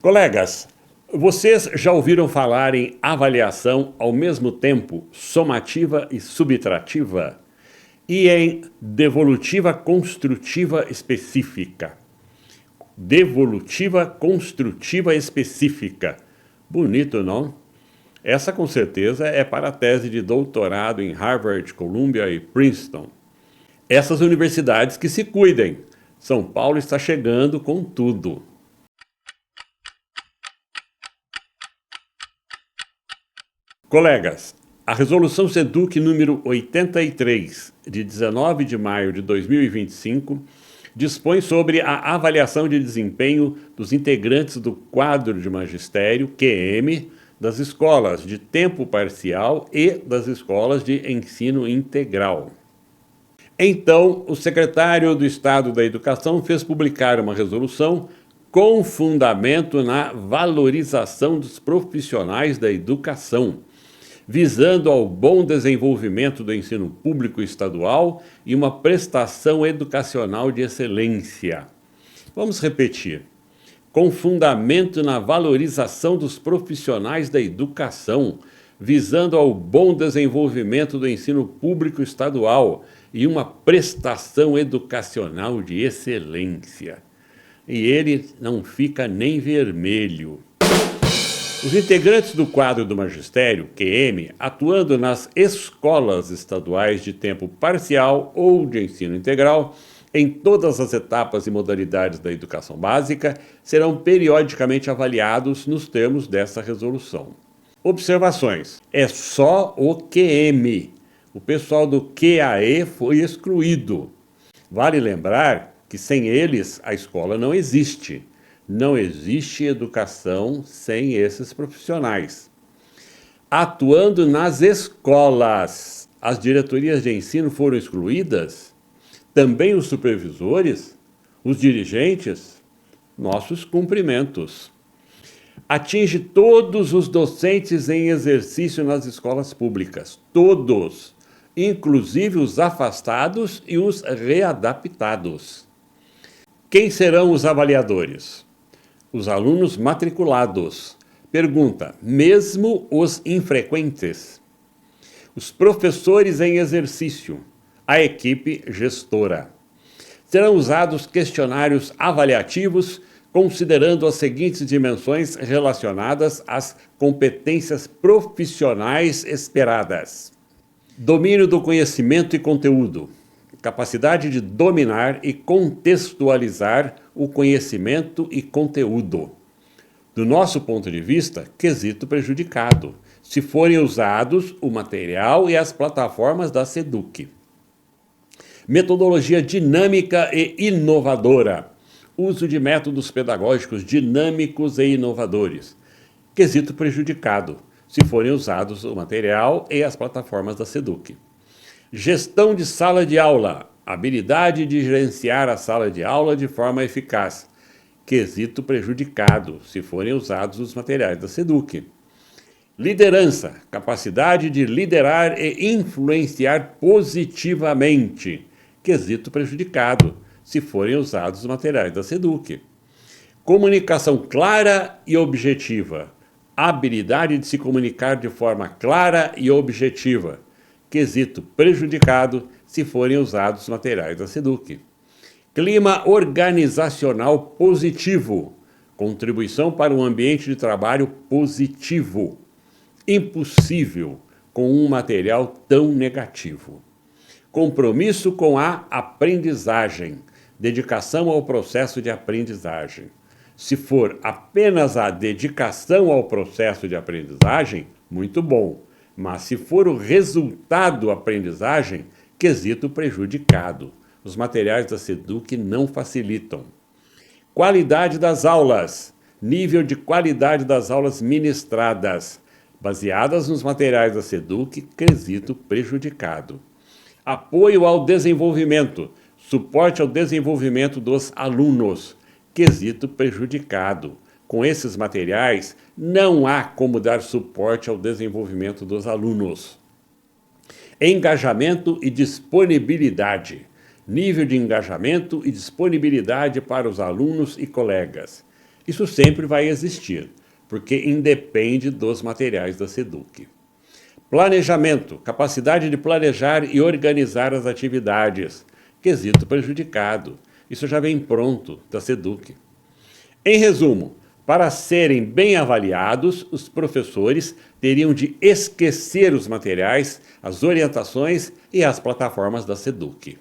Colegas, vocês já ouviram falar em avaliação ao mesmo tempo somativa e subtrativa? E em devolutiva construtiva específica? Devolutiva construtiva específica. Bonito, não? Essa com certeza é para a tese de doutorado em Harvard, Columbia e Princeton. Essas universidades que se cuidem. São Paulo está chegando com tudo. Colegas, a Resolução SEDUC número 83, de 19 de maio de 2025, dispõe sobre a avaliação de desempenho dos integrantes do quadro de magistério, QM, das escolas de tempo parcial e das escolas de ensino integral. Então, o secretário do Estado da Educação fez publicar uma resolução com fundamento na valorização dos profissionais da educação, visando ao bom desenvolvimento do ensino público estadual e uma prestação educacional de excelência. Vamos repetir. Com fundamento na valorização dos profissionais da educação, visando ao bom desenvolvimento do ensino público estadual e uma prestação educacional de excelência. E ele não fica nem vermelho. Os integrantes do quadro do magistério, QM, atuando nas escolas estaduais de tempo parcial ou de ensino integral, em todas as etapas e modalidades da educação básica, serão periodicamente avaliados nos termos dessa resolução. Observações. É só o QM. O pessoal do QAE foi excluído. Vale lembrar que sem eles a escola não existe. Não existe educação sem esses profissionais. Atuando nas escolas, as diretorias de ensino foram excluídas? Também os supervisores? Os dirigentes? Nossos cumprimentos. Atinge todos os docentes em exercício nas escolas públicas. Todos, inclusive os afastados e os readaptados. Quem serão os avaliadores? Os alunos matriculados. Pergunta, mesmo os infrequentes? Os professores em exercício. A equipe gestora. Serão usados questionários avaliativos considerando as seguintes dimensões relacionadas às competências profissionais esperadas. Domínio do conhecimento e conteúdo. Capacidade de dominar e contextualizar o conhecimento e conteúdo. Do nosso ponto de vista, quesito prejudicado, se forem usados o material e as plataformas da SEDUC. Metodologia dinâmica e inovadora. Uso de métodos pedagógicos dinâmicos e inovadores. Quesito prejudicado, se forem usados o material e as plataformas da SEDUC. Gestão de sala de aula. Habilidade de gerenciar a sala de aula de forma eficaz. Quesito prejudicado, se forem usados os materiais da SEDUC. Liderança. Capacidade de liderar e influenciar positivamente. Quesito prejudicado, se forem usados os materiais da SEDUC. Comunicação clara e objetiva. Habilidade de se comunicar de forma clara e objetiva. Quesito prejudicado, se forem usados os materiais da SEDUC. Clima organizacional positivo. Contribuição para um ambiente de trabalho positivo. Impossível com um material tão negativo. Compromisso com a aprendizagem. Dedicação ao processo de aprendizagem. Se for apenas a dedicação ao processo de aprendizagem, muito bom. Mas se for o resultado da aprendizagem, quesito prejudicado. Os materiais da SEDUC não facilitam. Qualidade das aulas. Nível de qualidade das aulas ministradas. Baseadas nos materiais da SEDUC, quesito prejudicado. Apoio ao desenvolvimento. Suporte ao desenvolvimento dos alunos. Quesito prejudicado. Com esses materiais, não há como dar suporte ao desenvolvimento dos alunos. Engajamento e disponibilidade. Nível de engajamento e disponibilidade para os alunos e colegas. Isso sempre vai existir, porque independe dos materiais da SEDUC. Planejamento, capacidade de planejar e organizar as atividades. Quesito prejudicado. Isso já vem pronto da SEDUC. Em resumo, para serem bem avaliados, os professores teriam de esquecer os materiais, as orientações e as plataformas da SEDUC.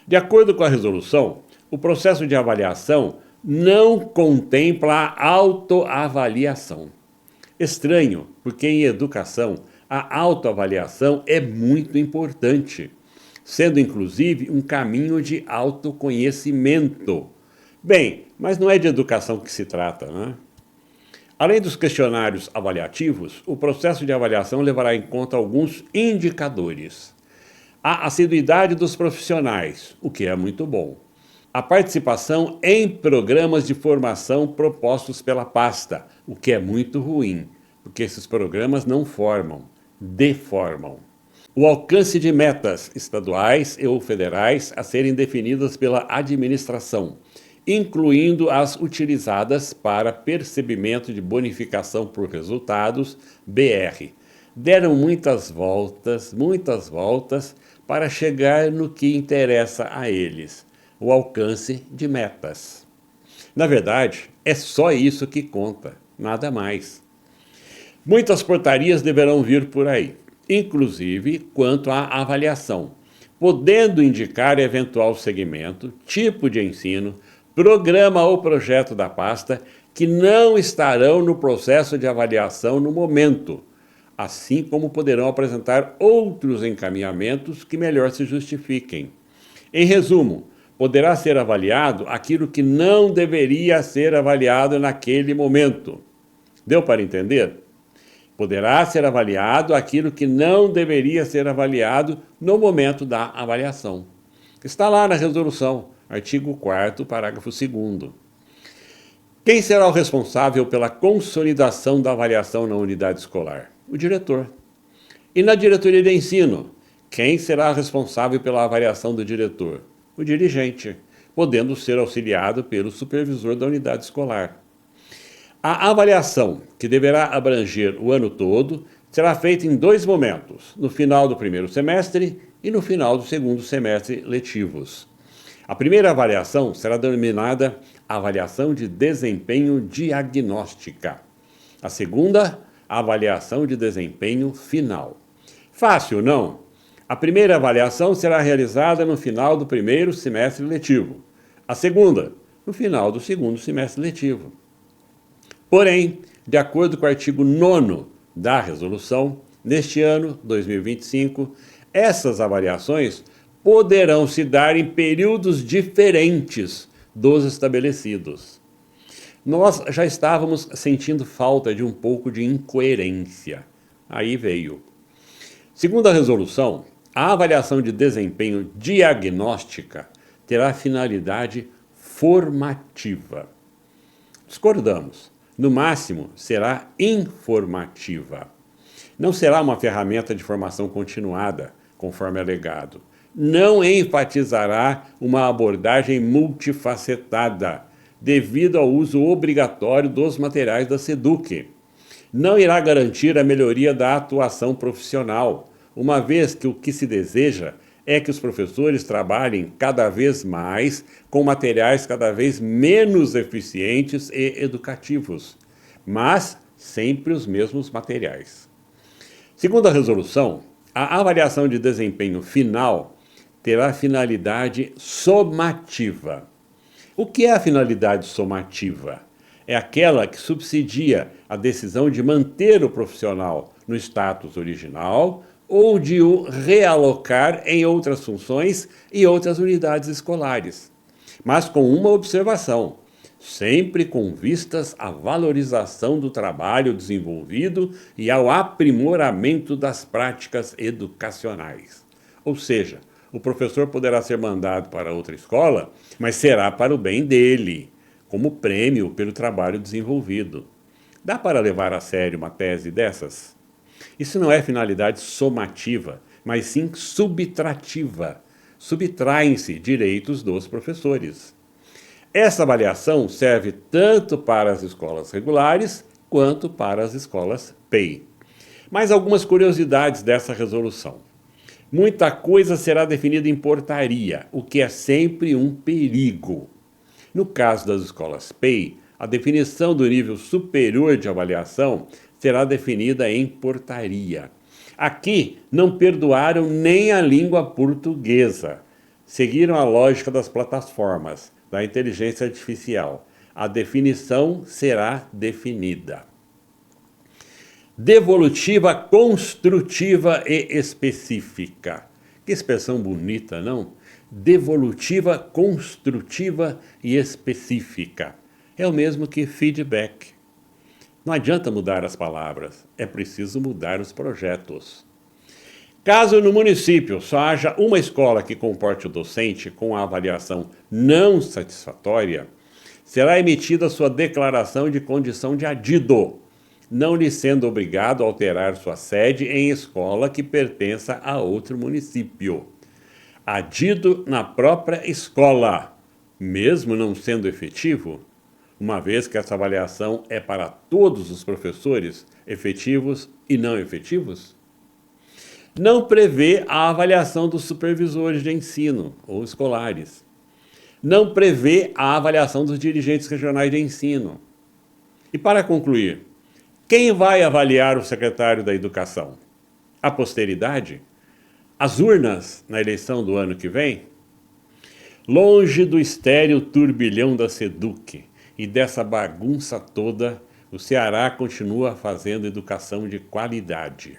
De acordo com a resolução, o processo de avaliação não contempla a autoavaliação. Estranho, porque em educação a autoavaliação é muito importante, sendo inclusive um caminho de autoconhecimento. Bem, mas não é de educação que se trata, né? Além dos questionários avaliativos, o processo de avaliação levará em conta alguns indicadores. A assiduidade dos profissionais, o que é muito bom. A participação em programas de formação propostos pela pasta, o que é muito ruim, porque esses programas não formam, deformam. O alcance de metas estaduais ou federais a serem definidas pela administração, incluindo as utilizadas para percebimento de bonificação por resultados, BR. Deram muitas voltas para chegar no que interessa a eles, o alcance de metas. Na verdade, é só isso que conta, nada mais. Muitas portarias deverão vir por aí, inclusive quanto à avaliação, podendo indicar eventual segmento, tipo de ensino, programa ou projeto da pasta que não estarão no processo de avaliação no momento, assim como poderão apresentar outros encaminhamentos que melhor se justifiquem. Em resumo, poderá ser avaliado aquilo que não deveria ser avaliado naquele momento. Deu para entender? Poderá ser avaliado aquilo que não deveria ser avaliado no momento da avaliação. Está lá na resolução, artigo 4º, parágrafo 2º. Quem será o responsável pela consolidação da avaliação na unidade escolar? O diretor. E na diretoria de ensino, quem será responsável pela avaliação do diretor? O dirigente, podendo ser auxiliado pelo supervisor da unidade escolar. A avaliação, que deverá abranger o ano todo, será feita em 2 momentos, no final do primeiro semestre e no final do segundo semestre letivos. A primeira avaliação será denominada avaliação de desempenho diagnóstica. A segunda, avaliação de desempenho final. Fácil, não? A primeira avaliação será realizada no final do primeiro semestre letivo. A segunda, no final do segundo semestre letivo. Porém, de acordo com o artigo 9º da resolução, neste ano, 2025, essas avaliações poderão se dar em períodos diferentes dos estabelecidos. Nós já estávamos sentindo falta de um pouco de incoerência. Aí veio. Segundo a resolução, a avaliação de desempenho diagnóstica terá finalidade formativa. Discordamos. No máximo, será informativa. Não será uma ferramenta de formação continuada, conforme alegado. Não enfatizará uma abordagem multifacetada, devido ao uso obrigatório dos materiais da SEDUC. Não irá garantir a melhoria da atuação profissional, uma vez que o que se deseja é que os professores trabalhem cada vez mais com materiais cada vez menos eficientes e educativos, mas sempre os mesmos materiais. Segundo a resolução, a avaliação de desempenho final terá finalidade somativa. O que é a finalidade somativa? É aquela que subsidia a decisão de manter o profissional no status original ou de o realocar em outras funções e outras unidades escolares. Mas com uma observação, sempre com vistas à valorização do trabalho desenvolvido e ao aprimoramento das práticas educacionais. Ou seja, o professor poderá ser mandado para outra escola, mas será para o bem dele, como prêmio pelo trabalho desenvolvido. Dá para levar a sério uma tese dessas? Isso não é finalidade somativa, mas sim subtrativa. Subtraem-se direitos dos professores. Essa avaliação serve tanto para as escolas regulares quanto para as escolas PEI. Mas algumas curiosidades dessa resolução. Muita coisa será definida em portaria, o que é sempre um perigo. No caso das escolas PEI, a definição do nível superior de avaliação será definida em portaria. Aqui não perdoaram nem a língua portuguesa. Seguiram a lógica das plataformas, da inteligência artificial. A definição será definida. Devolutiva, construtiva e específica. Que expressão bonita, não? Devolutiva, construtiva e específica. É o mesmo que feedback. Não adianta mudar as palavras, é preciso mudar os projetos. Caso no município só haja uma escola que comporte o docente com a avaliação não satisfatória, será emitida sua declaração de condição de adido, não lhe sendo obrigado a alterar sua sede em escola que pertença a outro município. Adido na própria escola, mesmo não sendo efetivo, uma vez que essa avaliação é para todos os professores, efetivos e não efetivos? Não prevê a avaliação dos supervisores de ensino ou escolares. Não prevê a avaliação dos dirigentes regionais de ensino. E para concluir, quem vai avaliar o secretário da Educação? A posteridade? As urnas na eleição do ano que vem? Longe do estéril turbilhão da SEDUC e dessa bagunça toda, o Ceará continua fazendo educação de qualidade.